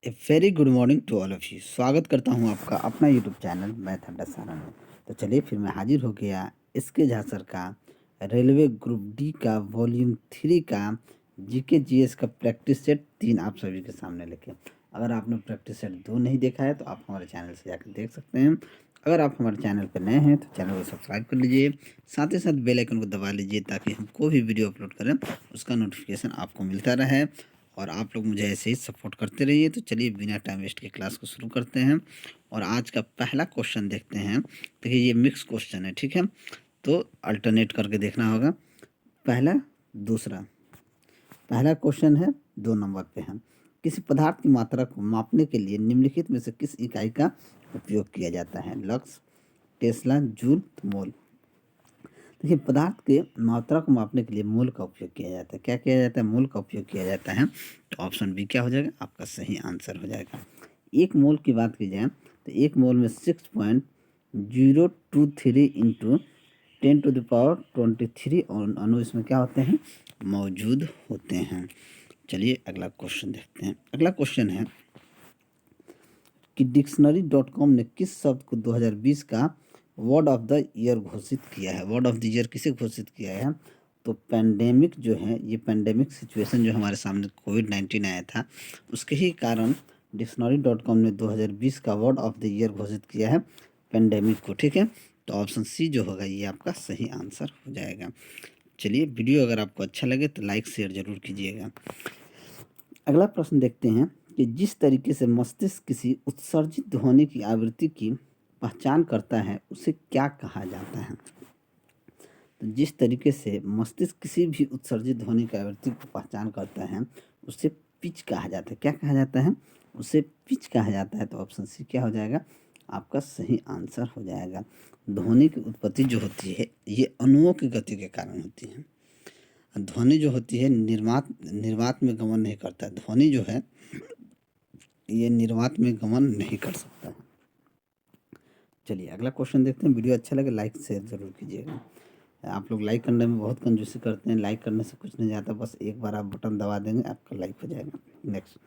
A very good morning to all of you. स्वागत करता हूं आपका अपना यूट्यूब चैनल मैथ अड्डा सारा में। तो चलिए फिर मैं हाजिर हो गया इसके झा सर का रेलवे ग्रुप डी का वॉल्यूम 3 का जीके जीएस का प्रैक्टिस सेट 3 आप सभी के सामने लेके। अगर आपने प्रैक्टिस सेट 2 नहीं देखा है तो आप हमारे चैनल से जाकर देख सकते हैं। अगर आप हमारे चैनल पर नए हैं तो चैनल को सब्सक्राइब कर लीजिए, साथ ही साथ बेल आइकन को दबा लीजिए ताकि हम कोई भी वीडियो अपलोड करें उसका नोटिफिकेशन आपको मिलता रहे और आप लोग मुझे ऐसे ही सपोर्ट करते रहिए। तो चलिए बिना टाइम वेस्ट के क्लास को शुरू करते हैं और आज का पहला क्वेश्चन देखते हैं। देखिए ये मिक्स क्वेश्चन है, ठीक है, तो अल्टरनेट करके देखना होगा। पहला दूसरा, पहला क्वेश्चन है 2 नंबर पे है। किसी पदार्थ की मात्रा को मापने के लिए निम्नलिखित में से किस इकाई का उपयोग किया जाता है? लक्स, टेस्ला, जूल, मोल। देखिए पदार्थ के मात्रा को मापने के लिए मोल का उपयोग किया जाता है। क्या किया जाता है? मोल का उपयोग किया जाता है। तो ऑप्शन बी क्या हो जाएगा? आपका सही आंसर हो जाएगा। एक मोल की बात की जाए तो एक मोल में 6.023 इंटू 10⁻23 और अणु इसमें क्या होते हैं? मौजूद होते हैं। चलिए अगला क्वेश्चन देखते हैं। अगला क्वेश्चन है कि डिक्शनरी.com ने किस शब्द को 2020 का वर्ड ऑफ द ईयर घोषित किया है? वर्ड ऑफ द ईयर किसे घोषित किया है? तो पैंडेमिक जो है, ये पैंडेमिक सिचुएशन जो हमारे सामने कोविड-19 आया था उसके ही कारण डिक्शनरी.com ने 2020 का वर्ड ऑफ द ईयर घोषित किया है पैंडेमिक को, ठीक है। तो ऑप्शन सी जो होगा ये आपका सही आंसर हो जाएगा। चलिए वीडियो अगर आपको अच्छा लगे तो लाइक शेयर जरूर कीजिएगा। अगला प्रश्न देखते हैं कि जिस तरीके से मस्तिष्क किसी उत्सर्जित ध्वनि की आवृत्ति की पहचान करता है उसे क्या कहा जाता है? तो जिस तरीके से मस्तिष्क किसी भी उत्सर्जित ध्वनि की आवृत्ति को पहचान करता है उसे पिच कहा जाता है। क्या कहा जाता है? उसे पिच कहा जाता है। तो ऑप्शन सी क्या हो जाएगा? आपका सही आंसर हो जाएगा। ध्वनि की उत्पत्ति जो होती है ये अणुओं की गति के कारण होती है। ध्वनि जो होती है निर्वात में गमन नहीं करता। ध्वनि जो है ये निर्वात में गमन नहीं कर सकता है। चलिए अगला क्वेश्चन देखते हैं। वीडियो अच्छा लगे लाइक शेयर जरूर कीजिएगा। आप लोग लाइक करने में बहुत कंजूसी करते हैं। लाइक करने से कुछ नहीं जाता, बस एक बार आप बटन दबा देंगे आपका लाइक हो जाएगा। नेक्स्ट,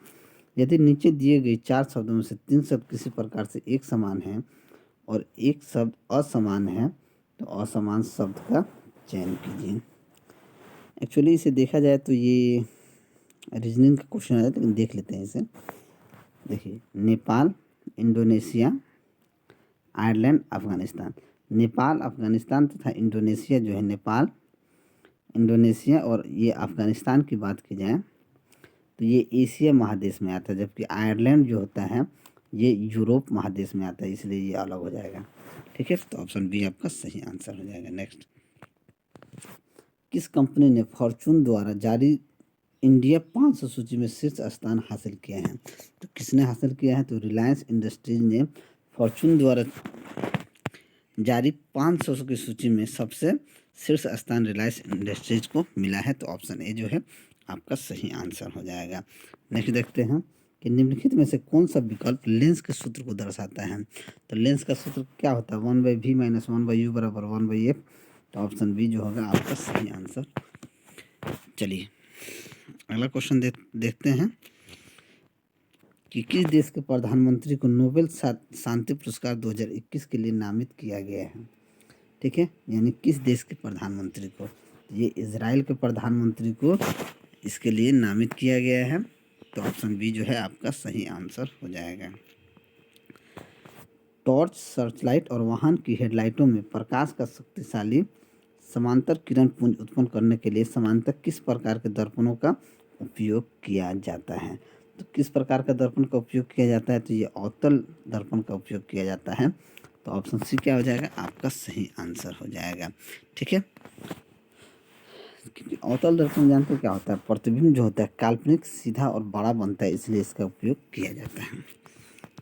यदि नीचे दिए गए 4 शब्दों में से 3 शब्द किसी प्रकार से एक समान हैं और एक शब्द असमान है तो असमान शब्द का चयन कीजिए। एक्चुअली इसे देखा जाए तो ये रीजनिंग का क्वेश्चन है, लेकिन देख लेते हैं इसे। देखिए नेपाल, इंडोनेशिया, आयरलैंड, अफगानिस्तान। नेपाल, अफगानिस्तान तथा इंडोनेशिया जो है, नेपाल, इंडोनेशिया और ये अफगानिस्तान की बात की जाए तो ये एशिया महादेश में आता है, जबकि आयरलैंड जो होता है ये यूरोप महादेश में आता है, इसलिए ये अलग हो जाएगा, ठीक है। तो ऑप्शन बी आपका सही आंसर हो जाएगा। नेक्स्ट, किस कंपनी ने फॉर्चून द्वारा जारी इंडिया 500 सूची में शीर्ष स्थान हासिल किया है? तो किसने हासिल किया है? तो रिलायंस इंडस्ट्रीज ने फॉर्चून द्वारा जारी 500 की सूची में सबसे शीर्ष स्थान रिलायंस इंडस्ट्रीज को मिला है। तो ऑप्शन ए जो है आपका सही आंसर हो जाएगा। नेक्स्ट देखते हैं कि निम्नलिखित में से कौन सा विकल्प लेंस के सूत्र को दर्शाता है? तो लेंस का सूत्र क्या होता है? 1/v - 1/u बराबर 1/f। तो ऑप्शन बी जो होगा आपका सही आंसर। चलिए अगला क्वेश्चन देखते हैं कि किस देश के प्रधानमंत्री को नोबेल शांति पुरस्कार 2021 के लिए नामित किया गया है? ठीक है, यानी किस देश के प्रधानमंत्री को? ये इजराइल के प्रधानमंत्री को इसके लिए नामित किया गया है। तो ऑप्शन बी जो है आपका सही आंसर हो जाएगा। टॉर्च, सर्चलाइट और वाहन की हेडलाइटों में प्रकाश का शक्तिशाली समांतर किरण पुंज उत्पन्न करने के लिए समांतर किस प्रकार के दर्पणों का उपयोग किया जाता है? तो किस प्रकार का दर्पण का उपयोग किया जाता है? तो ये अवतल दर्पण का उपयोग किया जाता है। तो ऑप्शन सी क्या हो जाएगा? आपका सही आंसर हो जाएगा, ठीक है। क्योंकि अवतल दर्पण जानते क्या होता है? प्रतिबिंब जो होता है काल्पनिक, सीधा और बड़ा बनता है, इसलिए इसका उपयोग किया जाता है।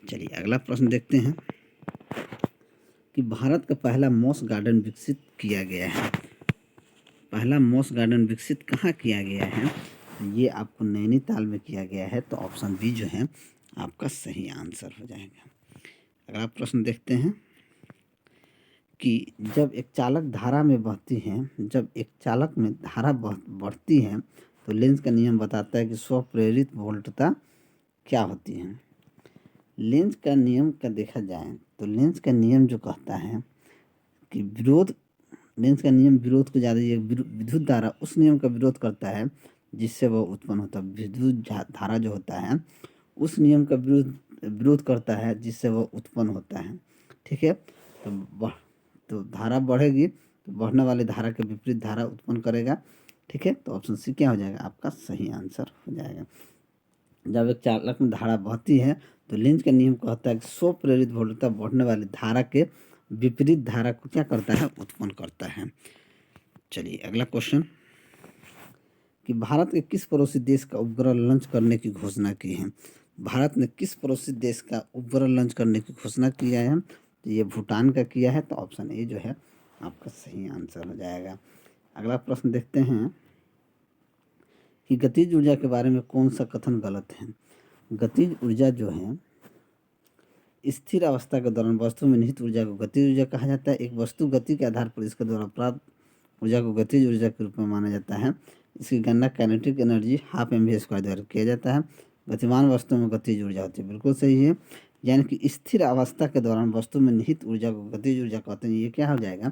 चलिए अगला प्रश्न देखते हैं कि भारत का पहला मॉस गार्डन विकसित किया गया है। पहला मॉस गार्डन विकसित कहाँ किया गया है? ये आपको नैनीताल में किया गया है। तो ऑप्शन बी जो है आपका सही आंसर हो जाएगा। अगला प्रश्न देखते हैं कि जब एक चालक धारा में बहती है, जब एक चालक में धारा बढ़ती है तो लेंज का नियम बताता है कि स्वप्रेरित वोल्टता क्या होती है? लेंज का नियम का देखा जाए तो लेंज का नियम जो कहता है कि लेंज का नियम विरोध को ज़्यादा, ये विद्युत धारा उस नियम का विरोध करता है जिससे वह उत्पन्न होता है। विद्युत धारा जो होता है उस नियम का विरोध करता है जिससे वह उत्पन्न होता है। ठीक है, तो धारा बढ़ेगी तो बढ़ने वाली धारा के विपरीत धारा उत्पन्न करेगा। ठीक है, तो ऑप्शन सी क्या हो जाएगा, आपका सही आंसर हो जाएगा। जब एक चालक में धारा बहती है तो लेंज का नियम कहता है कि स्व प्रेरित वोल्टता बढ़ने वाली धारा के विपरीत धारा को क्या करता है, उत्पन्न करता है। चलिए अगला क्वेश्चन, कि भारत के किस पड़ोसी देश का उपग्रह लॉन्च करने की घोषणा की है। भारत ने किस पड़ोसी देश का उपग्रह लॉन्च करने की घोषणा किया है, तो ये भूटान का किया है। तो ऑप्शन ए जो है आपका सही आंसर हो जाएगा। अगला प्रश्न देखते हैं कि गतिज ऊर्जा के बारे में कौन सा कथन गलत है। गतिज ऊर्जा जो है स्थिर अवस्था के दौरान वस्तु में निहित ऊर्जा को गतिज ऊर्जा कहा जाता है। एक वस्तु गति के आधार पर इसके द्वारा प्राप्त ऊर्जा को गतिज ऊर्जा के रूप में माना जाता है। इसकी गणना काइनेटिक एनर्जी हाफ mv² द्वारा किया जाता है। गतिमान वस्तु में गतिज ऊर्जा होती है, बिल्कुल सही है। यानी कि स्थिर अवस्था के दौरान वस्तु में निहित ऊर्जा को गतिज ऊर्जा कहते हैं, ये क्या हो जाएगा,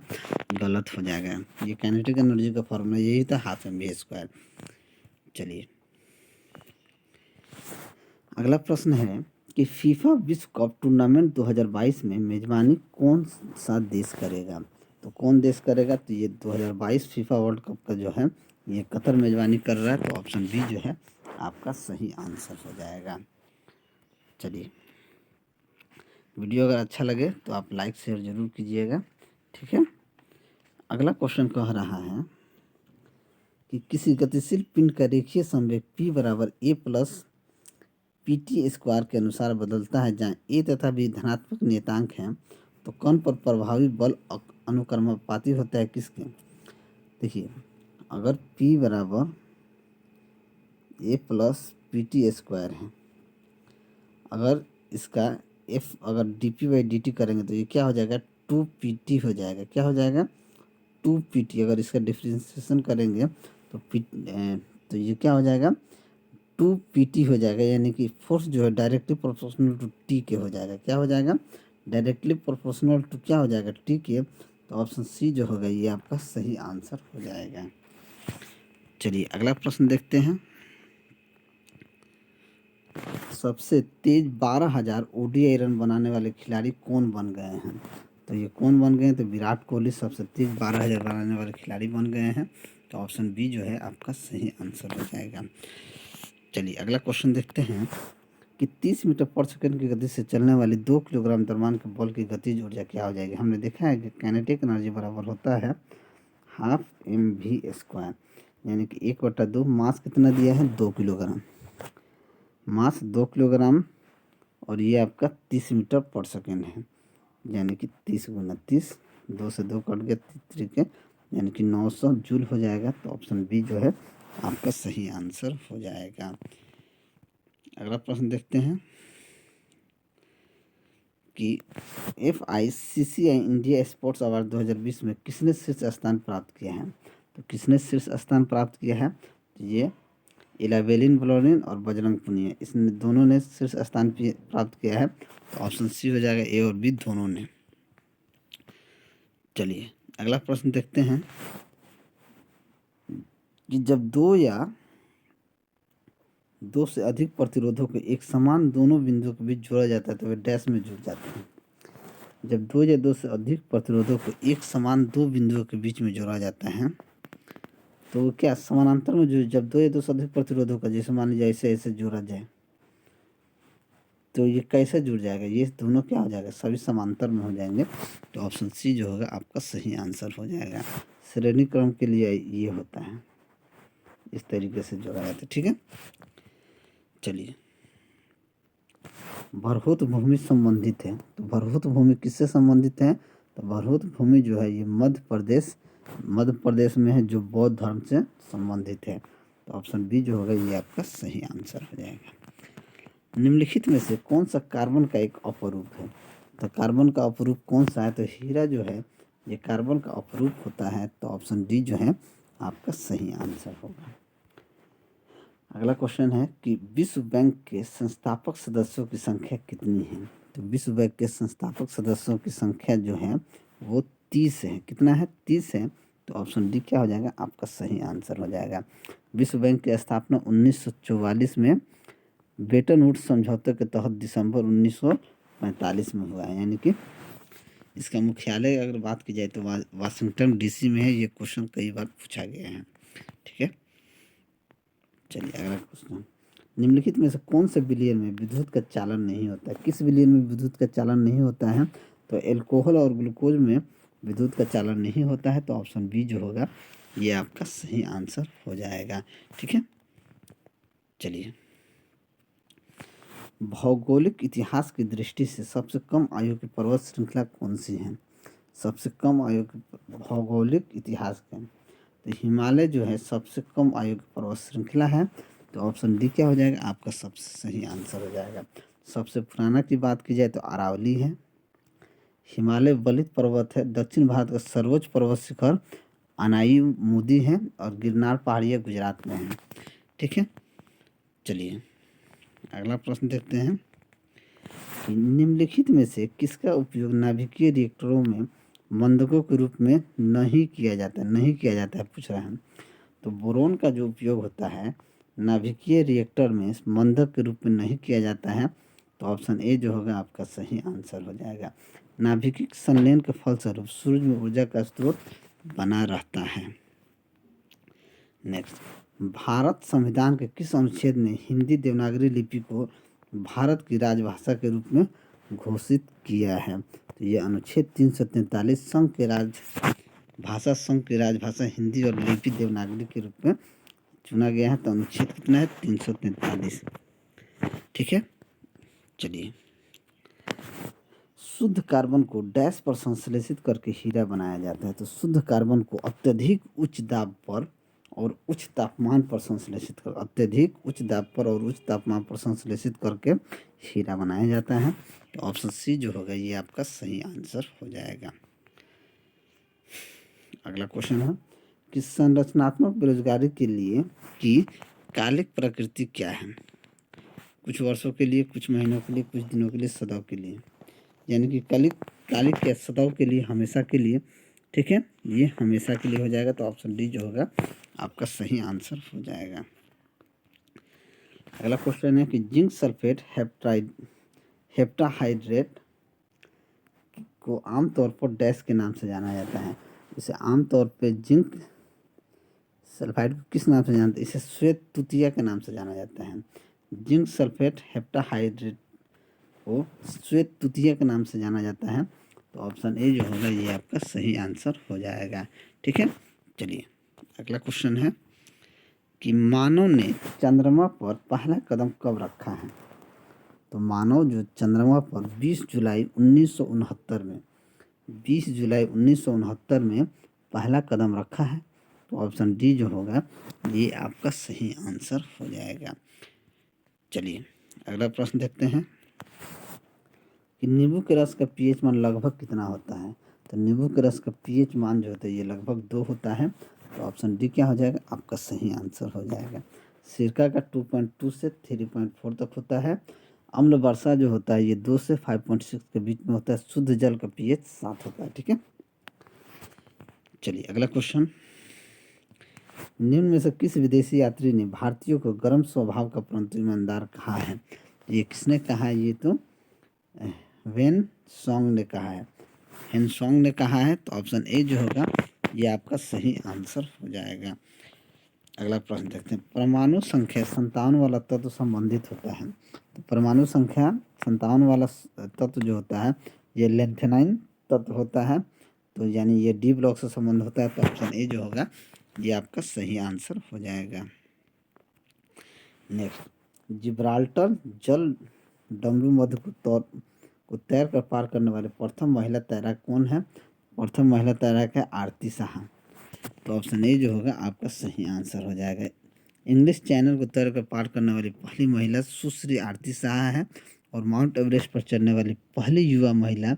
गलत हो जाएगा। ये काइनेटिक एनर्जी का फॉर्मूला यही था, हाफ mv²। चलिए अगला प्रश्न है कि फीफा विश्व कप टूर्नामेंट 2022 में मेजबानी कौन सा देश करेगा। तो कौन देश करेगा, तो ये 2022 फीफा वर्ल्ड कप का जो है ये कतर मेजबानी कर रहा है। तो ऑप्शन बी जो है आपका सही आंसर हो जाएगा। चलिए वीडियो अगर अच्छा लगे तो आप लाइक शेयर ज़रूर कीजिएगा। ठीक है, अगला क्वेश्चन कह रहा है कि किसी गतिशील पिंड का रेखीय संवेग p बराबर a प्लस PT² के अनुसार बदलता है, जहाँ ए तथा बी धनात्मक नियतांक हैं, तो कण पर प्रभावी बल अनुक्रमानुपाती होता है किसके। देखिए अगर p बराबर a प्लस PT² है, अगर इसका f अगर dp/dt करेंगे तो ये क्या हो जाएगा, 2PT हो जाएगा। क्या हो जाएगा, 2PT। अगर इसका डिफ्रेंशिएशन करेंगे तो ये क्या हो जाएगा, 2PT हो जाएगा। यानी कि फोर्स जो है डायरेक्टली प्रोपोर्शनल टू टी के हो जाएगा। क्या हो जाएगा, डायरेक्टली प्रोपोर्शनल टू क्या हो जाएगा, टी के। तो ऑप्शन सी जो होगा ये आपका सही आंसर हो जाएगा। चलिए अगला प्रश्न देखते हैं। सबसे तेज 12,000 ODI रन बनाने वाले खिलाड़ी कौन बन गए हैं। तो ये कौन बन गए हैं, तो विराट कोहली सबसे तेज 12,000 बनाने वाले खिलाड़ी बन गए हैं। तो ऑप्शन बी जो है आपका सही आंसर हो जाएगा। चलिए अगला क्वेश्चन देखते हैं कि 30 मीटर पर सेकंड की गति से चलने वाली 2 किलोग्राम द्रव्यमान के बॉल की गतिज ऊर्जा क्या हो जाएगी। हमने देखा है कि काइनेटिक एनर्जी बराबर होता है हाफ mv², यानी कि 1/2। मास कितना दिया है, 2 किलोग्राम। मास 2 किलोग्राम और ये आपका 30 मीटर पर सेकंड है, यानी कि 30 × 30, 2 से 2 कट गया तरीके, यानी कि 900 जूल हो जाएगा। तो ऑप्शन बी जो है आपका सही आंसर हो जाएगा। अगला प्रश्न देखते हैं कि FICCI इंडिया स्पोर्ट्स अवार्ड 2020 में किसने शीर्ष स्थान प्राप्त किया है। तो किसने शीर्ष स्थान प्राप्त किया है, तो ये इलावेलिन वलोरिन और बजरंग पुनिया, इसने दोनों ने शीर्ष स्थान प्राप्त किया है। तो ऑप्शन सी हो जाएगा, ए और बी दोनों ने। चलिए अगला प्रश्न देखते हैं कि जब दो से अधिक प्रतिरोधों को एक समान दोनों बिंदुओं के बीच जोड़ा जाता है तो वे डैश में जुड़ जाते हैं। जब 2 या 2 से अधिक प्रतिरोधों को एक समान 2 बिंदुओं के बीच में जोड़ा जाता है तो क्या समानांतर में जुड़, जब 2 या 2 से अधिक प्रतिरोधों का, जैसे मान लीजिए ऐसे ऐसे जोड़ा जाए तो ये कैसे जुड़ जाएगा, ये दोनों क्या हो जाएगा, सभी समांतर में हो जाएंगे। तो ऑप्शन सी जो होगा आपका सही आंसर हो जाएगा। श्रेणी क्रम के लिए ये होता है, इस तरीके से जोड़ा जाता है। ठीक है, चलिए भरहुत भूमि संबंधित है, तो भरहुत भूमि किससे संबंधित है, तो भरहुत भूमि जो है ये मध्य प्रदेश में है, जो बौद्ध धर्म से संबंधित है। तो ऑप्शन बी जो होगा ये आपका सही आंसर हो जाएगा। निम्नलिखित में से कौन सा कार्बन का एक अपरूप है। तो कार्बन का अपरूप कौन सा है, तो हीरा जो है ये कार्बन का अपरूप होता है। तो ऑप्शन डी जो है आपका सही आंसर होगा। अगला क्वेश्चन है कि विश्व बैंक के संस्थापक सदस्यों की संख्या कितनी है। तो विश्व बैंक के संस्थापक सदस्यों की संख्या जो है वो 30 है। कितना है? 30 है। तो ऑप्शन डी क्या हो जाएगा? आपका सही आंसर हो जाएगा। विश्व बैंक की स्थापना 1944 में ब्रेटन वुड्स समझौते के तहत दिसंबर 1945 में हुआ है। यानी कि इसका मुख्यालय अगर बात की जाए तो वाशिंगटन डीसी में है। ये क्वेश्चन कई बार पूछा गया है। ठीक है, चलिए अगला क्वेश्चन। निम्नलिखित में से कौन से विलयन में विद्युत का चालन नहीं होता है? किस विलयन में विद्युत का चालन नहीं होता है? तो एल्कोहल और ग्लूकोज में विद्युत का चालन नहीं होता है। तो ऑप्शन बी जो होगा ये आपका सही आंसर हो जाएगा। ठीक है, चलिए भौगोलिक इतिहास की दृष्टि से सबसे कम आयु की पर्वत श्रृंखला कौन सी है? सबसे कम आयु की भौगोलिक इतिहास का तो हिमालय जो है सबसे कम आयु की पर्वत श्रृंखला है। तो ऑप्शन डी क्या हो जाएगा? आपका सबसे सही आंसर हो जाएगा। सबसे पुराना की बात की जाए तो अरावली है। हिमालय वलित पर्वत है। दक्षिण भारत का सर्वोच्च पर्वत शिखर अनाई है और गिरनार पहाड़ियाँ गुजरात में है। ठीक है, चलिए अगला प्रश्न देखते हैं कि निम्नलिखित में से किसका उपयोग नाभिकीय रिएक्टरों में मंदकों के रूप में नहीं किया जाता है पूछ रहा है। तो बोरोन का जो उपयोग होता है नाभिकीय रिएक्टर में मंदक के रूप में नहीं किया जाता है। तो ऑप्शन ए जो होगा आपका सही आंसर हो जाएगा। नाभिकिक संलयन के फलस्वरूप सूरज में ऊर्जा का स्रोत बना रहता है। नेक्स्ट, भारत संविधान के किस अनुच्छेद ने हिंदी देवनागरी लिपि को भारत की राजभाषा के रूप में घोषित किया है? तो ये अनुच्छेद 343 संघ की राजभाषा हिंदी और लिपि देवनागरी के रूप में चुना गया है। तो अनुच्छेद कितना है? 343। ठीक है, चलिए शुद्ध कार्बन को डैश पर संश्लेषित करके हीरा बनाया जाता है। तो शुद्ध कार्बन को अत्यधिक उच्च दाब पर और उच्च तापमान पर संश्लेषित कर अत्यधिक उच्च दाब पर और उच्च तापमान पर संश्लेषित करके हीरा बनाया जाता है। तो ऑप्शन सी जो होगा ये आपका सही आंसर हो जाएगा। अगला क्वेश्चन है कि संरचनात्मक बेरोजगारी के लिए की कालिक प्रकृति क्या है? कुछ वर्षों के लिए, कुछ महीनों के लिए, कुछ दिनों के लिए, सदाओं के लिए। यानी कि कालिक क्या सदाओं के लिए, हमेशा के लिए। ठीक है, ये हमेशा के लिए हो जाएगा। तो ऑप्शन डी जो होगा आपका सही आंसर हो जाएगा। अगला क्वेश्चन है कि जिंक सल्फेट हेप्टाहाइड्रेट को आमतौर पर डैश के नाम से जाना जाता है। इसे आमतौर पर जिंक सल्फाइड को किस नाम से जानते हैं? इसे श्वेत तुतिया के नाम से जाना जाता है। जिंक सल्फेट हेप्टाहाइड्रेट को श्वेत तुतिया के नाम से जाना जाता है। तो ऑप्शन ए जो होगा ये आपका सही आंसर हो जाएगा। ठीक है, चलिए अगला क्वेश्चन है कि मानव ने चंद्रमा पर पहला कदम कब रखा है? तो मानव जो चंद्रमा पर 20 जुलाई 1969 में 20 जुलाई 1969 में पहला कदम रखा है। तो ऑप्शन डी जो होगा ये आपका सही आंसर हो जाएगा। चलिए अगला प्रश्न देखते हैं कि नींबू के रस का पीएच मान लगभग कितना होता है? तो नींबू के रस का पीएच मान जो होता है ये लगभग 2 होता है। तो ऑप्शन डी क्या हो जाएगा? आपका सही आंसर हो जाएगा। सिरका का 2.2 से 3.4 तक होता है। अम्ल वर्षा जो होता है ये 2 से 5.6 के बीच में होता है। शुद्ध जल का पीएच 7 होता है। ठीक है, चलिए अगला क्वेश्चन। निम्न में से किस विदेशी यात्री ने भारतीयों को गर्म स्वभाव का परंतु ईमानदार कहा है? ये किसने कहा है? ये तो वेन सॉन्ग ने कहा है, हेनसोंग ने कहा है। तो ऑप्शन ए जो होगा ये आपका सही आंसर हो जाएगा। अगला प्रश्न देखते हैं। परमाणु संख्या 57 वाला तत्व संबंधित होता है। तो परमाणु संख्या 57 वाला तत्व जो होता है ये लेंथेनाइन तत्व होता है। तो यानी ये डी ब्लॉक से संबंध होता है। तो ऑप्शन ए जो होगा ये आपका सही आंसर हो जाएगा। नेक्स्ट, जिब्राल्टर जल डमरू मध्य को तैर कर पार करने वाले प्रथम महिला तैराक कौन है? प्रथम महिला तैराक है आरती शाह। तो ऑप्शन ए जो होगा आपका सही आंसर हो जाएगा। इंग्लिश चैनल को तैर कर पार करने वाली पहली महिला सुश्री आरती शाह है और माउंट एवरेस्ट पर चढ़ने वाली पहली युवा महिला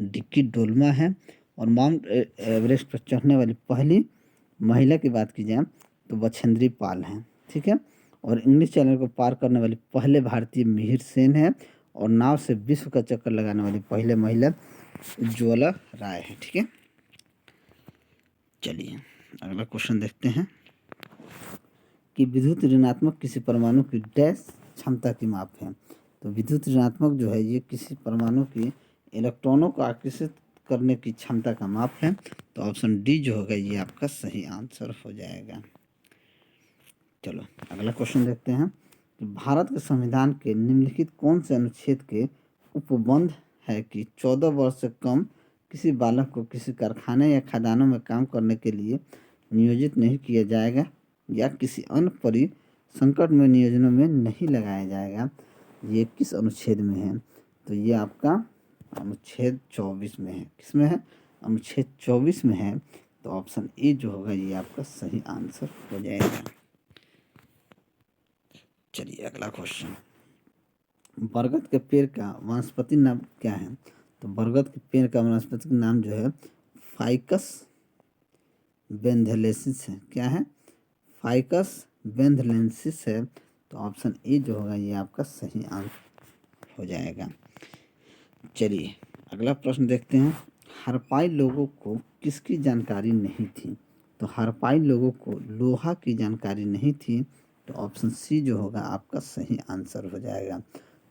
डिक्की डोल्मा है। और माउंट एवरेस्ट पर चढ़ने वाली पहली महिला की बात की जाए तो बछेंद्री पाल हैं। ठीक है, और इंग्लिश चैनल को पार करने वाली पहले भारतीय मिहिर सेन है और नाव से विश्व का चक्कर लगाने वाली पहले महिला उज्ज्वला राय है। ठीक है, चलिए अगला क्वेश्चन देखते हैं कि विद्युत ऋणात्मक किसी परमाणु की डैश क्षमता की माप है। तो विद्युत ऋणात्मक जो है ये किसी परमाणु की इलेक्ट्रॉनों को आकर्षित करने की क्षमता का माप है। तो ऑप्शन डी जो होगा ये आपका सही आंसर हो जाएगा। चलो अगला क्वेश्चन देखते हैं कि भारत के संविधान के निम्नलिखित कौन से अनुच्छेद के उपबंध है कि 14 वर्ष से कम किसी बालक को किसी कारखाने या खदानों में काम करने के लिए नियोजित नहीं किया जाएगा या किसी अन्य संकट में नियोजनों में नहीं लगाया जाएगा। ये किस अनुच्छेद में है? तो ये आपका अनुच्छेद 24 में है। किस में है? अनुच्छेद 24 में है। तो ऑप्शन ए जो होगा ये आपका सही आंसर हो जाएगा। चलिए अगला क्वेश्चन, बरगद के पेड़ का वनस्पति नाम क्या है? तो बरगद के पेड़ का वनस्पति नाम जो है फाइकस बेंथेलेंसिस है। क्या है? फाइकस बेंथेलेंसिस है। तो ऑप्शन ए जो होगा ये आपका सही आंसर हो जाएगा। चलिए अगला प्रश्न देखते हैं, हड़प्पाई लोगों को किसकी जानकारी नहीं थी? तो हड़प्पाई लोगों को लोहा की जानकारी नहीं थी। तो ऑप्शन सी जो होगा आपका सही आंसर हो जाएगा।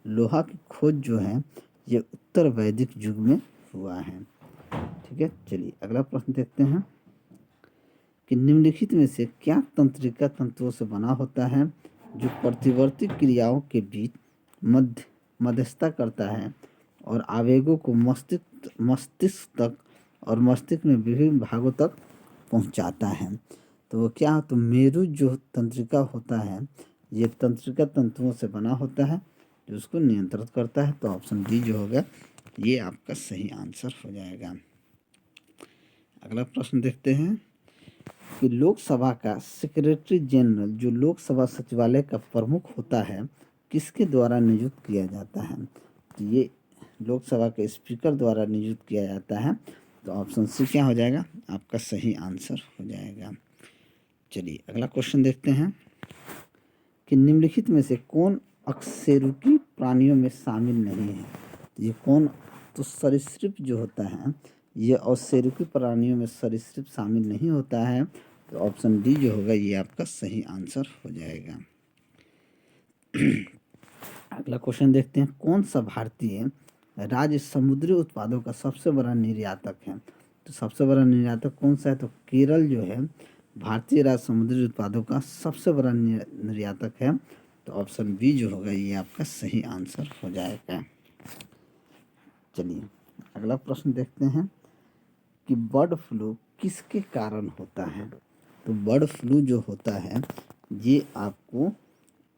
लोहा की खोज जो है ये उत्तर वैदिक युग में हुआ है। ठीक है, चलिए अगला प्रश्न देखते हैं कि निम्नलिखित में से क्या तंत्रिका तंतुओं से बना होता है जो प्रतिवर्ती क्रियाओं के बीच मध्यस्थता करता है और आवेगों को मस्तिष्क तक और मस्तिष्क में विभिन्न भागों तक पहुंचाता है? तो वो क्या? तो मेरु जो तंत्रिका होता है ये तंत्रिका तंतुओं से बना होता है जो उसको नियंत्रित करता है। तो ऑप्शन डी जो होगा ये आपका सही आंसर हो जाएगा। अगला प्रश्न देखते हैं कि लोकसभा का सेक्रेटरी जनरल जो लोकसभा सचिवालय का प्रमुख होता है किसके द्वारा नियुक्त किया जाता है? तो ये लोकसभा के स्पीकर द्वारा नियुक्त किया जाता है। तो ऑप्शन सी क्या हो जाएगा? आपका सही आंसर हो जाएगा। चलिए अगला क्वेश्चन देखते हैं कि निम्नलिखित में से कौन अकशेरुकी प्राणियों में शामिल नहीं है? ये कौन? तो सरीसृप जो होता है ये अकशेरुकी प्राणियों में सरीसृप शामिल नहीं होता है। तो ऑप्शन डी जो होगा ये आपका सही आंसर हो जाएगा। अगला क्वेश्चन देखते हैं, कौन सा भारतीय राज्य समुद्री उत्पादों का सबसे बड़ा निर्यातक है? तो सबसे बड़ा निर्यातक कौन सा है? तो केरल जो है भारतीय राज्य समुद्री उत्पादों का सबसे बड़ा निर्यातक है। तो ऑप्शन बी जो होगा ये आपका सही आंसर हो जाएगा। चलिए अगला प्रश्न देखते हैं कि बर्ड फ्लू किसके कारण होता है? तो बर्ड फ्लू जो होता है ये आपको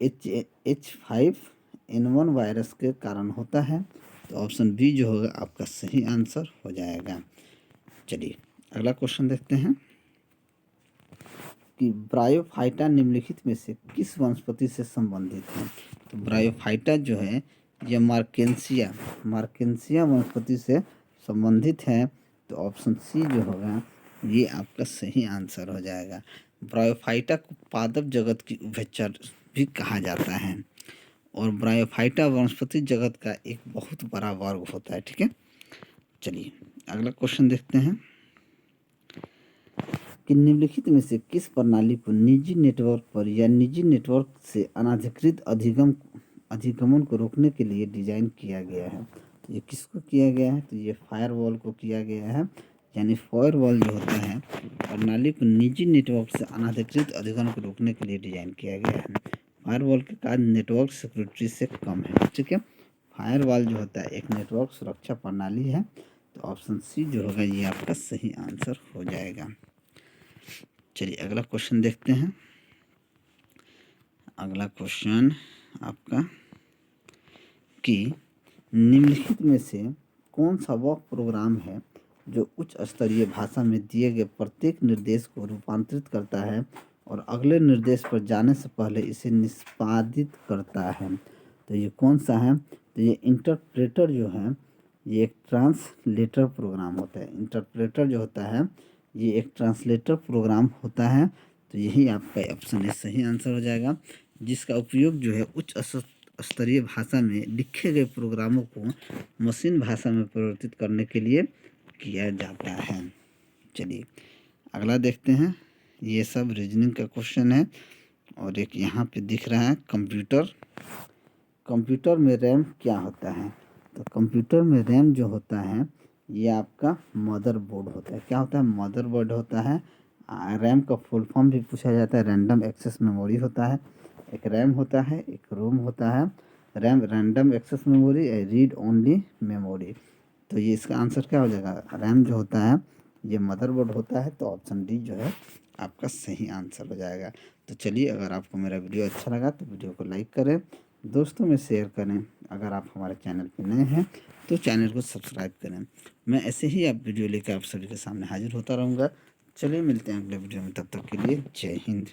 H5N1 वायरस के कारण होता है। तो ऑप्शन बी जो होगा आपका सही आंसर हो जाएगा। चलिए अगला क्वेश्चन देखते हैं कि ब्रायोफाइटा निम्नलिखित में से किस वनस्पति से संबंधित है? तो ब्रायोफाइटा जो है यह मार्केंसिया वनस्पति से संबंधित है। तो ऑप्शन सी जो होगा ये आपका सही आंसर हो जाएगा। ब्रायोफाइटा को पादप जगत की उभयचर भी कहा जाता है और ब्रायोफाइटा वनस्पति जगत का एक बहुत बड़ा वर्ग होता है। ठीक है, चलिए अगला क्वेश्चन देखते हैं कि निम्नलिखित में से किस प्रणाली को निजी नेटवर्क पर या निजी नेटवर्क से अनाधिकृत अधिगमन को रोकने के लिए डिजाइन किया गया है? तो ये किसको किया गया है? तो ये फायरवॉल को किया गया है। यानी फायरवॉल जो होता है प्रणाली को निजी नेटवर्क से अनाधिकृत अधिगमन को रोकने के लिए डिजाइन किया गया है। फायरवॉल का कार्य नेटवर्क सिक्योरिटी से कम है। ठीक है, फायरवॉल जो होता है एक नेटवर्क सुरक्षा प्रणाली है। तो ऑप्शन सी जो होगा ये आपका सही आंसर हो जाएगा। चलिए अगला क्वेश्चन देखते हैं। अगला क्वेश्चन आपका कि निम्नलिखित में से कौन सा वह प्रोग्राम है जो उच्च स्तरीय भाषा में दिए गए प्रत्येक निर्देश को रूपांतरित करता है और अगले निर्देश पर जाने से पहले इसे निष्पादित करता है? तो ये कौन सा है? तो ये इंटरप्रेटर जो है ये एक ट्रांसलेटर प्रोग्राम होता है। इंटरप्रेटर जो होता है ये एक ट्रांसलेटर प्रोग्राम होता है। तो यही आपका ऑप्शन है सही आंसर हो जाएगा। जिसका उपयोग जो है उच्च स्तरीय भाषा में लिखे गए प्रोग्रामों को मशीन भाषा में परिवर्तित करने के लिए किया जाता है। चलिए अगला देखते हैं। ये सब रीजनिंग का क्वेश्चन है। और एक यहाँ पे दिख रहा है कंप्यूटर। कंप्यूटर में रैम क्या होता है? तो कंप्यूटर में रैम जो होता है ये आपका मदरबोर्ड होता है। क्या होता है? मदरबोर्ड होता है। रैम का फुल फॉर्म भी पूछा जाता है। रैंडम एक्सेस मेमोरी होता है। एक रैम होता है, एक रोम होता है। RAM random access memory, read only memory. तो ये इसका आंसर क्या हो जाएगा? रैम जो होता है ये मदरबोर्ड होता है। तो ऑप्शन डी जो है आपका सही आंसर हो जाएगा। तो चलिए, अगर आपको मेरा वीडियो अच्छा लगा तो वीडियो को लाइक करें, दोस्तों में शेयर करें। अगर आप हमारे चैनल पर नए हैं तो चैनल को सब्सक्राइब करें। मैं ऐसे ही आप वीडियो लेकर आप सभी के सामने हाजिर होता रहूँगा। चलिए मिलते हैं अगले वीडियो में, तब तक के लिए जय हिंद।